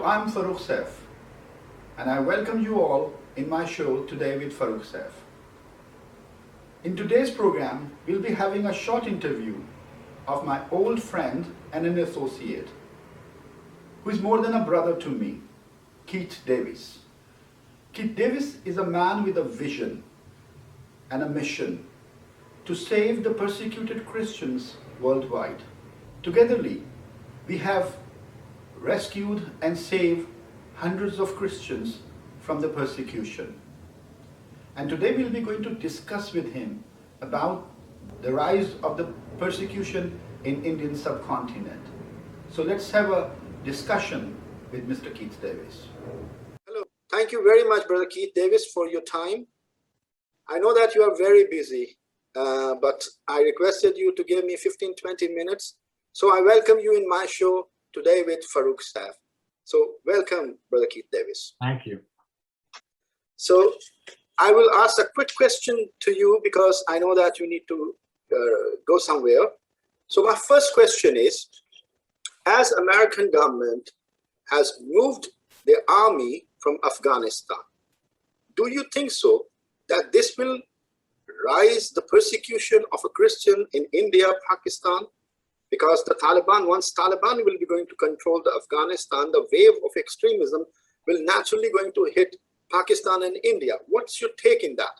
Hello, I'm Farrukh Saif, and I welcome you all in my show Today with Farrukh Saif. In today's program, we'll be having a short interview of my old friend and an associate, who is more than a brother to me, Keith Davies. Keith Davies is a man with a vision and a mission to save the persecuted Christians worldwide. Togetherly, we have rescued and saved hundreds of Christians from the persecution. And today we'll be going to discuss with him about the rise of the persecution in Indian subcontinent. So let's have a discussion with Mr. Keith Davies. Hello. Thank you very much, Brother Keith Davies, for your time. I know that you are very busy, but I requested you to give me 15-20 minutes. So I welcome you in my show Today with Farrukh Saif. So welcome, Brother Keith Davies. Thank you. So I will ask a quick question to you because I know that you need to go somewhere. So my first question is, as American government has moved their army from Afghanistan, do you think so that this will rise the persecution of a Christian in India, Pakistan? Because the Taliban, once Taliban will be going to control the Afghanistan, the wave of extremism will naturally going to hit Pakistan and India. What's your take in that?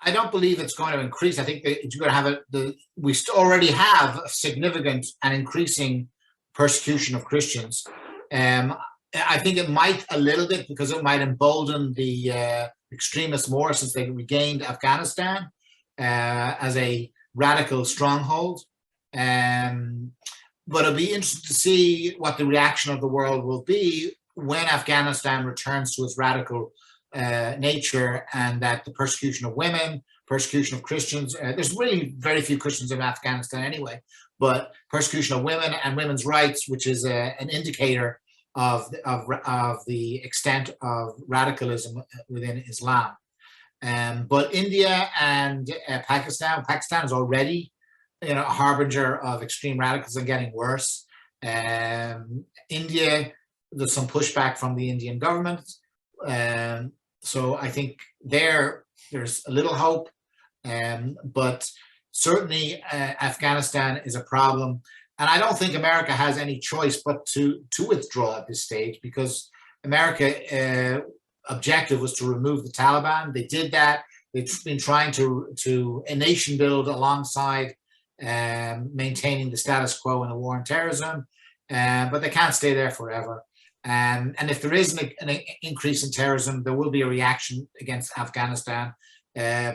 I don't believe it's going to increase. I think that you're going to have we already have a significant and increasing persecution of Christians. I think it might a little bit because it might embolden the extremists more since they regained Afghanistan as a radical stronghold. But it'll be interesting to see what the reaction of the world will be when Afghanistan returns to its radical nature, and that the persecution of women, persecution of Christians, there's really very few Christians in Afghanistan anyway, but persecution of women and women's rights, which is an indicator of the extent of radicalism within Islam. But India and Pakistan is already a harbinger of extreme radicals and getting worse. India, there's some pushback from the Indian government. So I think there's a little hope, but certainly Afghanistan is a problem. And I don't think America has any choice but to withdraw at this stage, because America's objective was to remove the Taliban. They did that. They've been trying to a nation build alongside maintaining the status quo in the war on terrorism, but they can't stay there forever. And if there is an increase in terrorism, there will be a reaction against Afghanistan,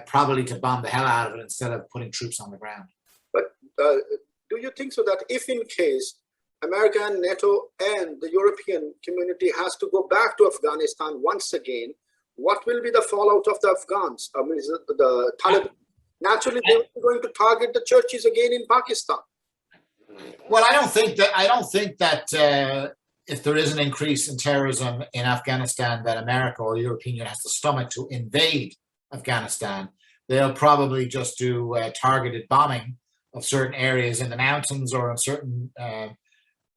probably to bomb the hell out of it instead of putting troops on the ground. But do you think so that if in case America and NATO and the European community has to go back to Afghanistan once again, what will be the fallout of the Afghans? I mean, the Taliban? Naturally, they are going to target the churches again in Pakistan. Well, I don't think that if there is an increase in terrorism in Afghanistan, that America or European Union has the stomach to invade Afghanistan. They'll probably just do targeted bombing of certain areas in the mountains or in certain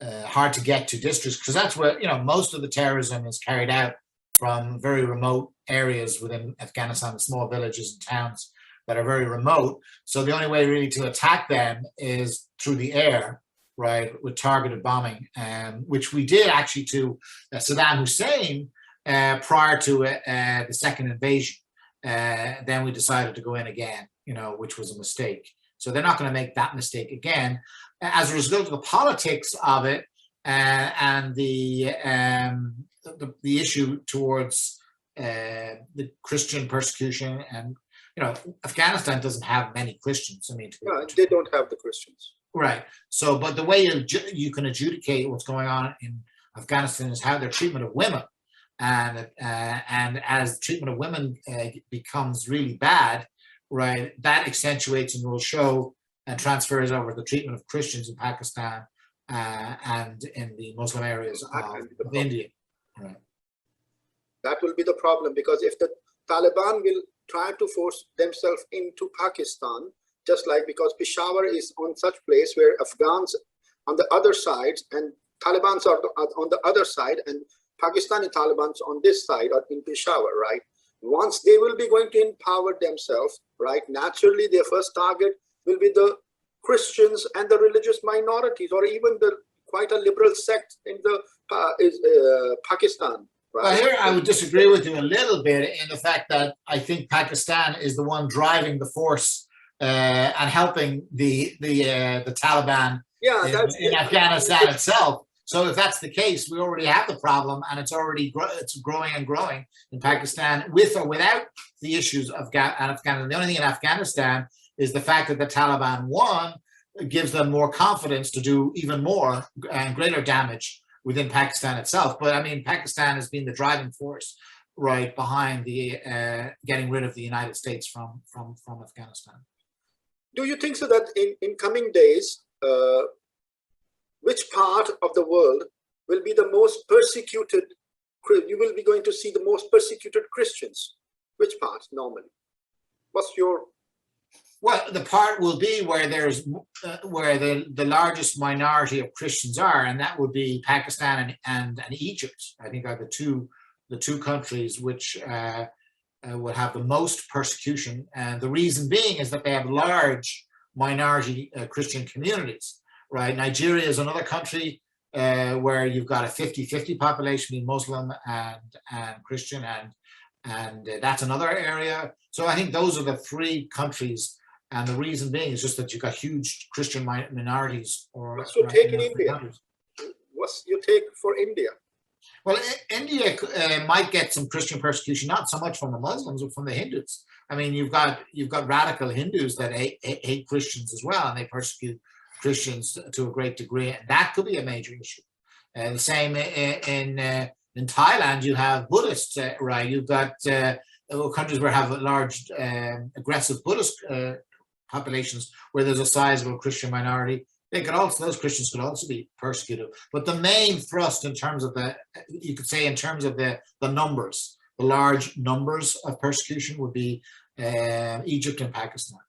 hard to get to districts, because that's where most of the terrorism is carried out, from very remote areas within Afghanistan, small villages and towns that are very remote. So the only way really to attack them is through the air, right, with targeted bombing, which we did actually to Saddam Hussein prior to the second invasion. Then we decided to go in again, which was a mistake. So they're not going to make that mistake again. As a result of the politics of it and the issue towards the Christian persecution, and Afghanistan doesn't have many Christians. I mean, they don't have the Christians, right? So, but the way you can adjudicate what's going on in Afghanistan is how their treatment of women, and as treatment of women becomes really bad, right? That accentuates and will show and transfers over the treatment of Christians in Pakistan and in the Muslim areas of India, right? That will be the problem, because if the Taliban will try to force themselves into Pakistan, just like because Peshawar is on such place where Afghans on the other side, and Taliban's are on the other side, and Pakistani Taliban's on this side, or in Peshawar, right? Once they will be going to empower themselves, right? Naturally, their first target will be the Christians and the religious minorities, or even the quite a liberal sect in the Pakistan. Right? Well, here I would disagree with you a little bit in the fact that I think Pakistan is the one driving the force and helping the Taliban in Afghanistan itself. So if that's the case, we already have the problem, and it's already it's growing and growing in Pakistan, with or without the issues of Afghanistan. The only thing in Afghanistan is the fact that the Taliban won gives them more confidence to do even more and greater damage within Pakistan itself. But I mean, Pakistan has been the driving force right behind the getting rid of the United States from Afghanistan. Do you think so that in coming days, which part of the world will be the most persecuted? You will be going to see the most persecuted Christians. Which part normally? What's your? Well, the part will be where there's where the largest minority of Christians are, and that would be Pakistan and Egypt. I think are the two countries which will have the most persecution, and the reason being is that they have large minority Christian communities. Right, Nigeria is another country where you've got a 50-50 population being Muslim and Christian, and that's another area. So I think those are the three countries, and the reason being is just that you've got huge Christian minorities. What's your take in India? What's your take for India? Well, India might get some Christian persecution, not so much from the Muslims, but from the Hindus. I mean, you've got radical Hindus that hate Christians as well, and they persecute Christians to a great degree, and that could be a major issue. The same in Thailand, you have Buddhists, right? You've got countries where have large aggressive Buddhist populations where there's a sizable Christian minority. Those Christians could also be persecuted. But the main thrust in terms of you could say in terms of the numbers, the large numbers of persecution would be Egypt and Pakistan.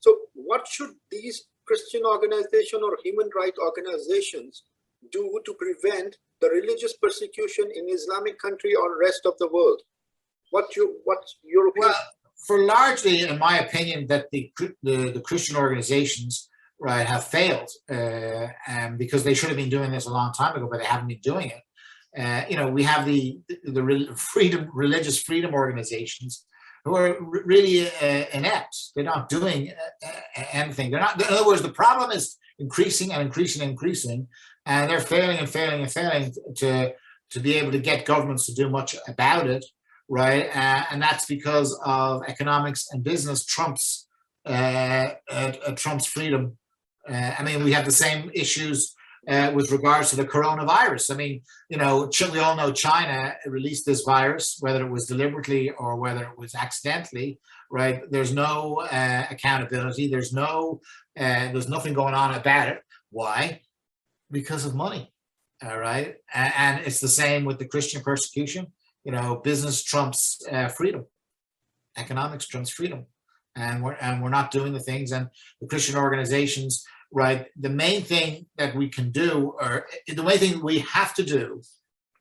So what should these Christian organizations or human rights organizations do to prevent the religious persecution in Islamic country or rest of the world? What's your opinion? Well, for largely, in my opinion, that the Christian organizations, right, have failed, and because they should have been doing this a long time ago, but they haven't been doing it. We have the religious freedom organizations who are really inept. They're not doing anything. They're not. In other words, the problem is increasing and increasing and increasing, and they're failing and failing and failing to be able to get governments to do much about it, right? And that's because of economics and business trumps freedom. I mean, we have the same issues with regards to the coronavirus. I mean, we all know China released this virus, whether it was deliberately or whether it was accidentally, right? There's no accountability. There's nothing going on about it. Why? Because of money, all right? And it's the same with the Christian persecution. Business trumps freedom. Economics trumps freedom. And we're not doing the things, and the Christian organizations, right? The main thing that we can do, or the main thing we have to do,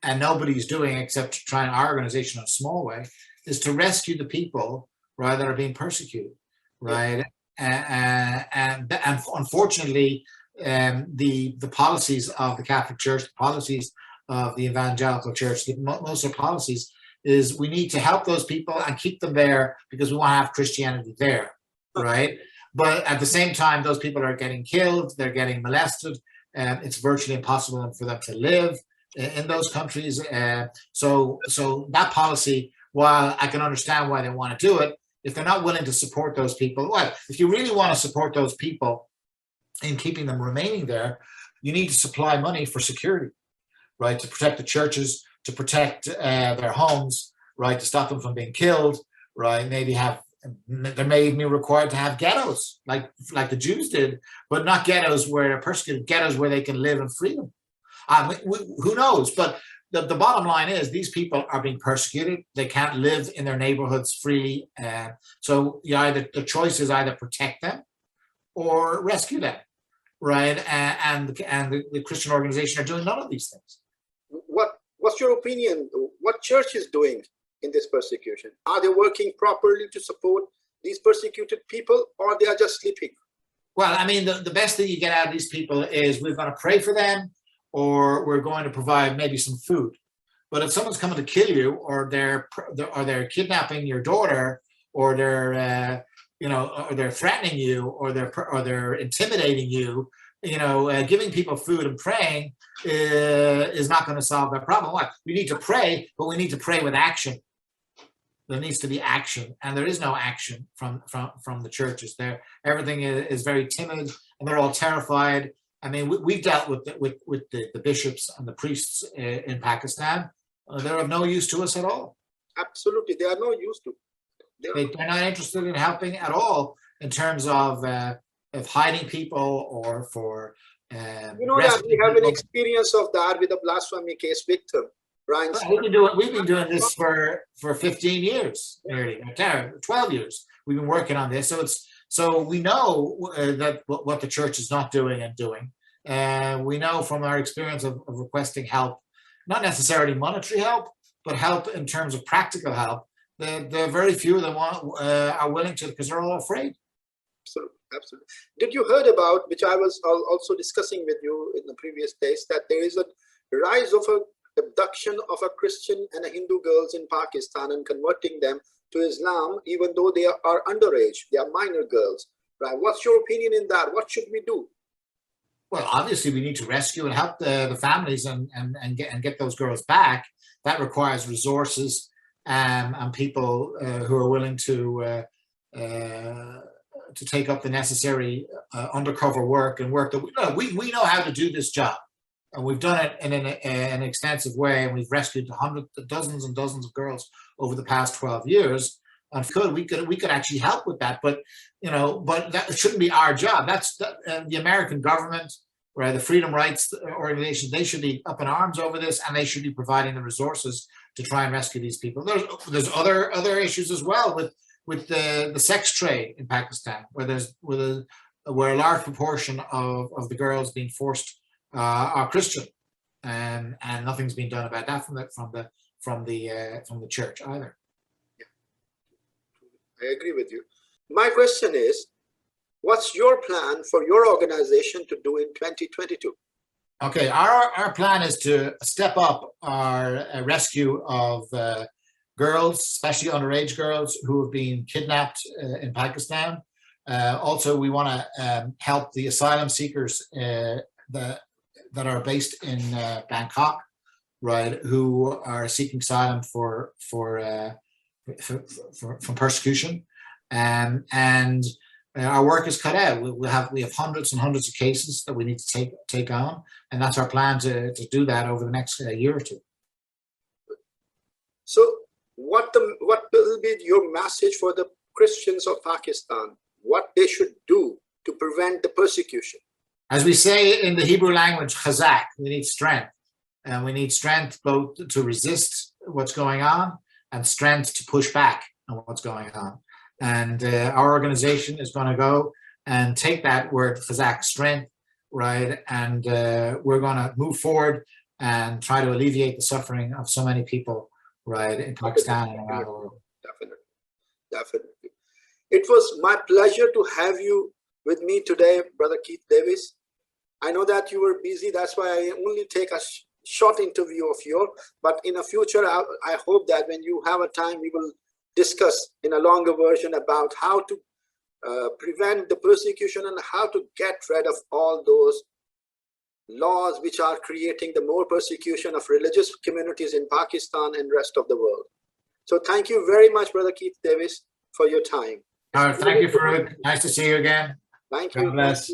and nobody's doing except trying our organization in a small way, is to rescue the people, right, that are being persecuted, right? And unfortunately, the policies of the Catholic Church, the policies of the Evangelical Church, most of the policies is we need to help those people and keep them there because we want to have Christianity there, right? But at the same time, those people are getting killed, they're getting molested, and it's virtually impossible for them to live in those countries. So that policy, while I can understand why they want to do it, if they're not willing to support those people, well, if you really want to support those people in keeping them remaining there, you need to supply money for security, right? To protect the churches, to protect their homes, right? To stop them from being killed, right? They may be required to have ghettos like the Jews did, but not ghettos where they're persecuted, ghettos where they can live in freedom. Who knows? But the bottom line is these people are being persecuted. They can't live in their neighborhoods freely. So the choice is either protect them or rescue them. right? And the Christian organization are doing none of these things. What's your opinion? What church is doing in this persecution? Are they working properly to support these persecuted people, or they are just sleeping? Well, I mean, the best thing you get out of these people is we're going to pray for them, or we're going to provide maybe some food. But if someone's coming to kill you, or they're kidnapping your daughter, or they're or they're threatening you, or they're intimidating you, giving people food and praying is not going to solve that problem. What? We need to pray, but we need to pray with action. There needs to be action, and there is no action from the churches. There, everything is very timid, and they're all terrified. I mean, we've dealt with the bishops and the priests in Pakistan. They're of no use to us at all. Absolutely, they are no use to. They're not interested in helping at all in terms of hiding people or for. That we have an experience of that with a blasphemy case victim. Right. We've been doing this for 15 years, nearly 12 years. We've been working on this, so we know that what the church is not doing and doing. We know from our experience of requesting help, not necessarily monetary help, but help in terms of practical help. There are very few that are willing to, because they're all afraid. Absolutely. Did you heard about, which I was also discussing with you in the previous days, that there is a rise of a abduction of a Christian and a Hindu girls in Pakistan and converting them to Islam, even though they are underage, they are minor girls, right? What's your opinion in that? What should we do? Well, obviously we need to rescue and help the families and get those girls back. That requires resources and people who are willing to take up the necessary undercover work and work that we know how to do this job. And we've done it in an extensive way, and we've rescued dozens and dozens of girls over the past 12 years. And we could actually help with that, but that shouldn't be our job. That's the American government, or the Freedom Rights Organization. They should be up in arms over this, and they should be providing the resources to try and rescue these people. There's other issues as well with the sex trade in Pakistan, where a large proportion of the girls being forced are Christian, and nothing's been done about that from the church either. Yeah. I agree with you. My question is, what's your plan for your organization to do in 2022? Okay, our plan is to step up our rescue of girls, especially underage girls who have been kidnapped in Pakistan. Also, we want to help the asylum seekers that are based in Bangkok, right, who are seeking asylum from persecution, and our work is cut out. We have hundreds and hundreds of cases that we need to take on, and that's our plan to do that over the next year or two. So, what will be your message for the Christians of Pakistan? What they should do to prevent the persecution? As we say in the Hebrew language, chazak, we need strength. And we need strength both to resist what's going on and strength to push back on what's going on. And our organization is going to go and take that word, chazak, strength, right? And we're going to move forward and try to alleviate the suffering of so many people, right, in Pakistan and around the world. Definitely. It was my pleasure to have you with me today, Brother Keith Davies. I know that you were busy, that's why I only take a short interview of yours, but in the future, I hope that when you have a time, we will discuss in a longer version about how to prevent the persecution and how to get rid of all those laws which are creating the more persecution of religious communities in Pakistan and rest of the world. So thank you very much, Brother Keith Davies, for your time. All right, thank you, Farrukh. Nice to see you again. Thank you. God bless.